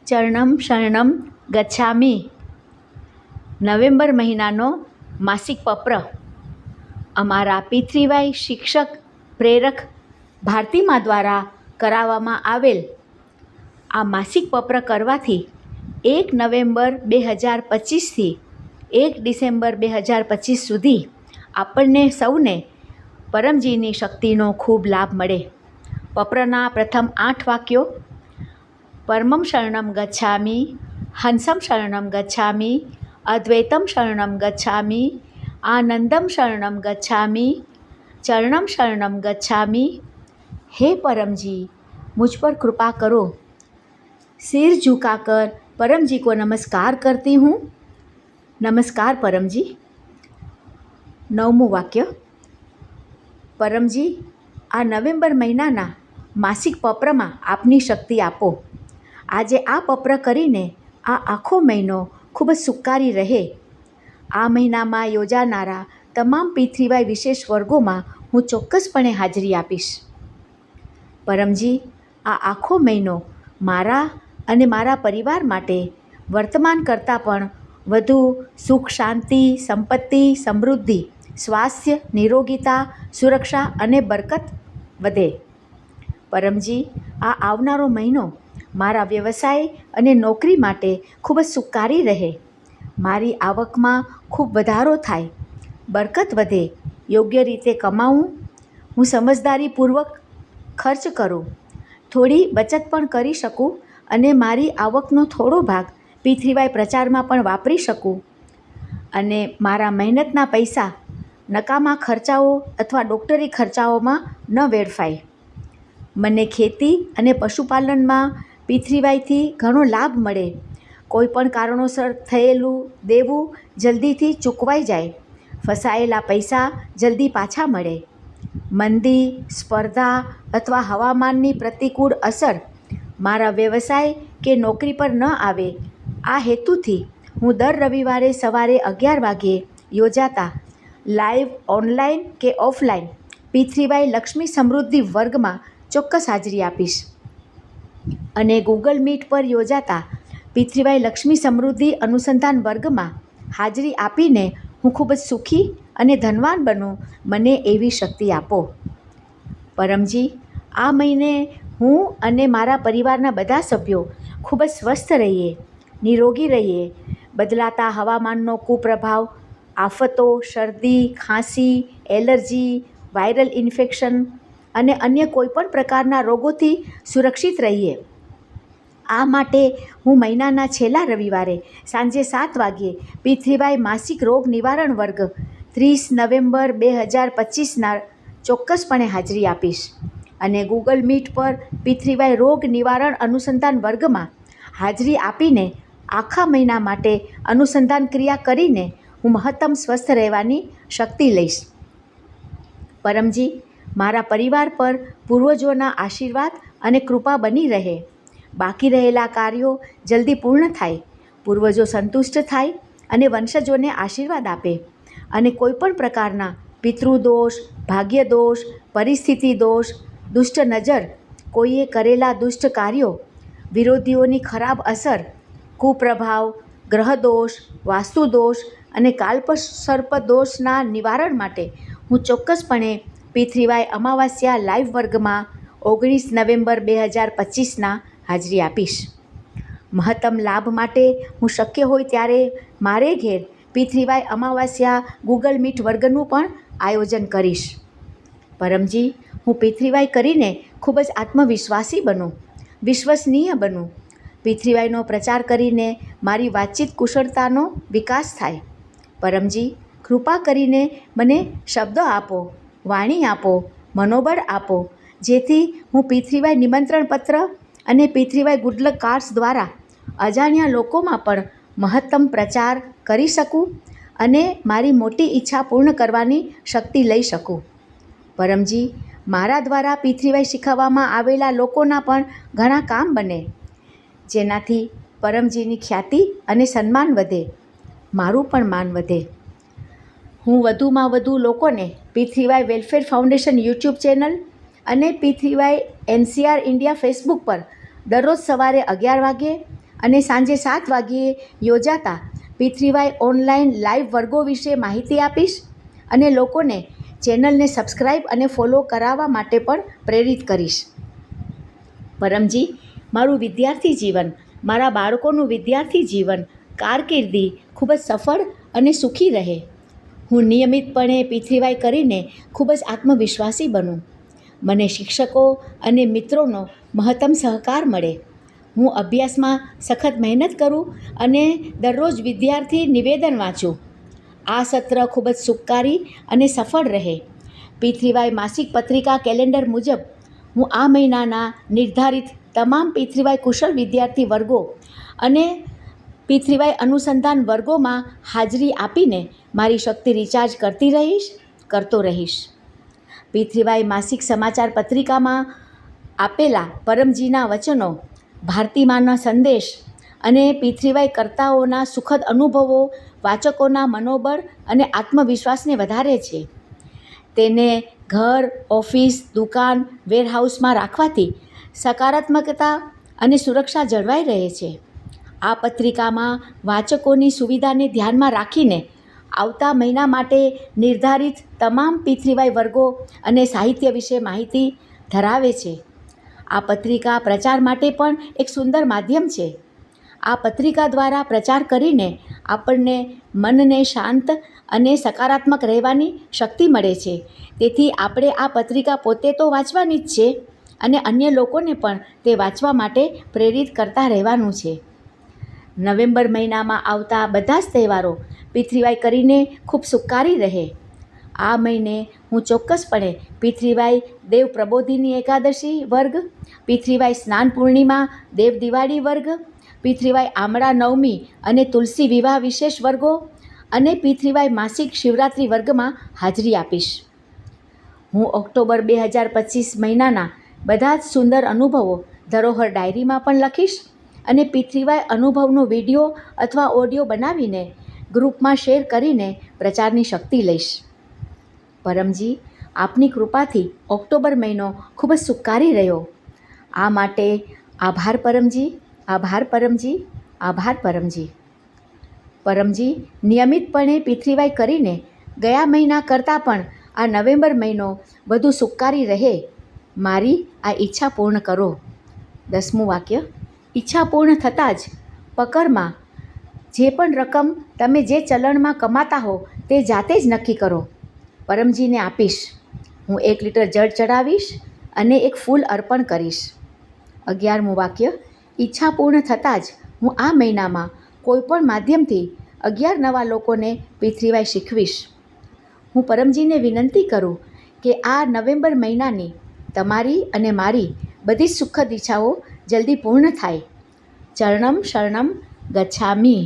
ચરણમ શરણમ ગચ્છામિ November મહિનાનો માસિક પત્ર અમારા પિતૃવાય શિક્ષક પ્રેરક ભારતીમા દ્વારા કરાવવામાં આવેલ આ માસિક પત્ર કરવાથી 1 નવેમ્બર 2025થી 1 ડિસેમ્બર 2025 સુધી આપણને સૌને પરમજીની શક્તિનો ખૂબ લાભ મળે. પત્રના પ્રથમ 8 વાક્યો: પરમં શરણમ ગચ્છામિ, હંસમ શરણમ ગચ્છામિ, અદ્વૈતમ શરણમ ગચ્છામિ, આનંદમ શરણમ ગચ્છામિ, ચરણમ શરણમ ગચ્છામિ. हे परम जी, मुझ पर कृपा करो. सिर झुकाकर परम जी को नमस्कार करती हूँ. नमस्कार परम जी. 9મું વાક્ય: પરમજી, આ નવેમ્બર મહિનાના માસિક પત્રમાં આપની શક્તિ આપો. આજે આ પત્ર કરીને આ આખો મહિનો ખૂબ જ સુખારી રહે. આ મહિનામાં યોજાનારા તમામ પિતૃવાય વિશેષ વર્ગોમાં હું ચોક્કસપણે હાજરી આપીશ. પરમજી, આ આખો મહિનો મારા અને મારા પરિવાર માટે વર્તમાન કરતાં પણ વધુ સુખ, શાંતિ, સંપત્તિ, સમૃદ્ધિ, સ્વાસ્થ્ય, નિરોગીતા, સુરક્ષા અને બરકત વધે. પરમજી, આ આવનારો મહિનો મારા વ્યવસાય અને નોકરી માટે ખૂબ જ સુખારી રહે. મારી આવકમાં ખૂબ વધારો થાય, બરકત વધે, યોગ્ય રીતે કમાવું, હું સમજદારીપૂર્વક ખર્ચ કરું, થોડી બચત પણ કરી શકું અને મારી આવકનો થોડો ભાગ પિતૃવાય પ્રચારમાં પણ વાપરી શકું અને મારા મહેનતના પૈસા નકામા ખર્ચાઓ અથવા ડૉક્ટરી ખર્ચાઓમાં ન વેડફાય. મને ખેતી અને પશુપાલનમાં પિતૃવાયથી ઘણો લાભ મળે. કોઈ પણ કારણોસર થયેલું દેવું જલ્દીથી ચૂકવાઈ જાય. ફસાયેલા પૈસા જલ્દી પાછા મળે. મંદી, સ્પર્ધા અથવા હવામાનની પ્રતિકૂળ અસર મારા વ્યવસાય કે નોકરી પર ન આવે. આ હેતુથી હું દર રવિવારે સવારે 11 વાગ્યે યોજાતા લાઈવ ઓનલાઈન કે ઓફલાઈન પિતૃવાય લક્ષ્મી સમૃદ્ધિ વર્ગમાં ચોક્કસ હાજરી આપીશ અને ગૂગલ મીટ પર યોજાતા પિતૃવાય લક્ષ્મી સમૃદ્ધિ અનુસંધાન વર્ગમાં હાજરી આપીને હું ખૂબ જ સુખી અને ધનવાન બનું. મને એવી શક્તિ આપો. પરમજી, આ મહિને હું અને મારા પરિવારના બધા સભ્યો ખૂબ જ સ્વસ્થ રહીએ, નિરોગી રહીએ. બદલાતા હવામાનનો કુપ્રભાવ, આફતો, શરદી, ખાંસી, એલર્જી, વાયરલ ઇન્ફેક્શન અને અન્ય કોઈપણ પ્રકારના રોગોથી સુરક્ષિત રહીએ. આ માટે હું મહિનાના છેલ્લા રવિવારે સાંજે 7 વાગ્યે પિતૃવાય માસિક રોગ નિવારણ વર્ગ 30 નવેમ્બર 2025ના ચોક્કસપણે હાજરી આપીશ અને ગૂગલ મીટ પર પિતૃવાય રોગ નિવારણ અનુસંધાન વર્ગમાં હાજરી આપીને આખા મહિના માટે અનુસંધાન ક્રિયા કરીને હું મહત્તમ સ્વસ્થ રહેવાની શક્તિ લઈશ. પરમજી, મારા પરિવાર પર પૂર્વજોના આશીર્વાદ અને કૃપા બની રહે. બાકી રહેલા કાર્યો જલ્દી પૂર્ણ થાય, પૂર્વજો સંતુષ્ટ થાય અને વંશજોને આશીર્વાદ આપે અને કોઈપણ પ્રકારના પિતૃદોષ, ભાગ્યદોષ, પરિસ્થિતિ દોષ, દુષ્ટ નજર, કોઈએ કરેલા દુષ્ટ કાર્યો, વિરોધીઓની ખરાબ અસર, કુપ્રભાવ, ગ્રહદોષ, વાસ્તુદોષ અને કાલ્પસર્પ દોષના નિવારણ માટે હું ચોક્કસપણે પિતૃવાય અમાવસ્યા લાઈવ વર્ગમાં 19 નવેમ્બર 2025ના હાજરી આપીશ. મહત્તમ લાભ માટે હું શક્ય હોય ત્યારે મારે ઘેર પિતૃવાય અમાવસ્યા ગૂગલ મીટ વર્ગનું પણ આયોજન કરીશ. પરમજી, હું પિતૃવાય કરીને ખૂબ જ આત્મવિશ્વાસી બનું, વિશ્વસનીય બનું. પિતૃવાયનો પ્રચાર કરીને મારી વાતચીત કુશળતાનો વિકાસ થાય. પરમજી, કૃપા કરીને મને શબ્દો આપો, વાણી આપો, મનોબળ આપો, જેથી હું પિતૃવાય નિમંત્રણ પત્ર અને પિતૃવાય ગુડ લક કાર્ડ્સ દ્વારા અજાણ્યા લોકોમાં પણ મહત્તમ પ્રચાર કરી શકું અને મારી મોટી ઈચ્છા પૂર્ણ કરવાની શક્તિ લઈ શકું. પરમજી, મારા દ્વારા પિતૃવાય શીખવવામાં આવેલા લોકોના પણ ઘણા કામ બને, જેનાથી પરમજીની ખ્યાતિ અને સન્માન વધે, મારું પણ માન વધે. હું વધુમાં વધુ લોકોને પિતૃવાય વેલફેર ફાઉન્ડેશન યુટ્યુબ ચેનલ અને પિતૃવાય NCR ઇન્ડિયા ફેસબુક પર દરરોજ સવારે 11 વાગ્યે અને સાંજે 7 વાગ્યે યોજાતા P3Y ઓનલાઈન લાઈવ વર્ગો વિશે માહિતી આપીશ અને લોકોને ચેનલને સબસ્ક્રાઈબ અને ફોલો કરાવવા માટે પણ પ્રેરિત કરીશ. પરમજી, મારું વિદ્યાર્થી જીવન, મારા બાળકોનું વિદ્યાર્થી જીવન, કારકિર્દી ખૂબ જ સફળ અને સુખી રહે. હું નિયમિતપણે P3Y કરીને ખૂબ જ આત્મવિશ્વાસી બનું. મને શિક્ષકો અને મિત્રોનો મહત્તમ સહકાર મળે. હું અભ્યાસમાં સખત મહેનત કરું અને દરરોજ વિદ્યાર્થી નિવેદન વાંચું. આ સત્ર ખૂબ જ સુખકારી અને સફળ રહે. P3Y માસિક પત્રિકા કેલેન્ડર મુજબ હું આ મહિનાના નિર્ધારિત તમામ P3Y કુશળ વિદ્યાર્થી વર્ગો અને P3Y અનુસંધાન વર્ગોમાં હાજરી આપીને મારી શક્તિ રિચાર્જ કરતો રહીશ. P3Y માસિક સમાચાર પત્રિકામાં આપેલા પરમજીના વચનો, ભારતીમાના સંદેશ અને P3Y કર્તાઓના સુખદ અનુભવો વાચકોના મનોબળ અને આત્મવિશ્વાસને વધારે છે. તેને ઘર, ઓફિસ, દુકાન, વેરહાઉસમાં રાખવાથી સકારાત્મકતા અને સુરક્ષા જળવાઈ રહે છે. આ પત્રિકામાં વાચકોની સુવિધાને ધ્યાનમાં રાખીને આવતા મહિના માટે નિર્ધારિત તમામ P3Y વર્ગો અને સાહિત્ય વિશે માહિતી ધરાવે છે. આ પત્રિકા પ્રચાર માટે પણ એક સુંદર માધ્યમ છે. આ પત્રિકા દ્વારા પ્રચાર કરીને આપણને મનને શાંત અને સકારાત્મક રહેવાની શક્તિ મળે છે. તેથી આપણે આ પત્રિકા પોતે તો વાંચવાની જ છે અને અન્ય લોકોને પણ તે વાંચવા માટે પ્રેરિત કરતા રહેવાનું છે. નવેમ્બર મહિનામાં આવતા બધા જ તહેવારો P3Y કરીને ખૂબ સુખકારી રહે. આ મહિને હું ચોક્કસપણે P3Y દેવ પ્રબોધિની એકાદશી વર્ગ, P3Y સ્નાન પૂર્ણિમા દેવ દિવાળી વર્ગ, P3Y આમળા નવમી અને તુલસી વિવાહ વિશેષ વર્ગો અને P3Y માસિક શિવરાત્રિ વર્ગમાં હાજરી આપીશ. હું ઓક્ટોબર 2025 મહિનાના બધા જ સુંદર અનુભવો ધરોહર ડાયરીમાં પણ લખીશ અને P3Y અનુભવનો વિડીયો અથવા ઓડિયો બનાવીને ગ્રુપમાં શેર કરીને પ્રચારની શક્તિ લઈશ. પરમજી, આપની કૃપાથી ઓક્ટોબર મહિનો ખૂબ જ સુખકારી રહ્યો. આ માટે આભાર પરમજી, આભાર પરમજી, આભાર પરમજી. પરમજી, નિયમિતપણે P3Y કરીને ગયા મહિના કરતાં પણ આ નવેમ્બર મહિનો વધુ સુખકારી રહે. મારી આ ઈચ્છા પૂર્ણ કરો. 10મું વાક્ય. ઈચ્છા પૂર્ણ થતાં જ પકરમાં જે પણ રકમ તમે જે ચલણમાં કમાતા હો તે જાતે જ નક્કી કરો. પરમજીને આપીશ. હું 1 લિટર જળ ચડાવીશ અને એક ફૂલ અર્પણ કરીશ. 11મું વાક્ય. ઈચ્છા પૂર્ણ થતાં જ હું આ મહિનામાં કોઈપણ માધ્યમથી 11 નવા લોકોને P3Y શીખવીશ. હું પરમજીને વિનંતી કરું કે આ નવેમ્બર મહિનાની તમારી અને મારી બધી જ સુખદ ઈચ્છાઓ જલ્દી પૂર્ણ થાય. ચરણમ શરણમ ગચ્છામિ.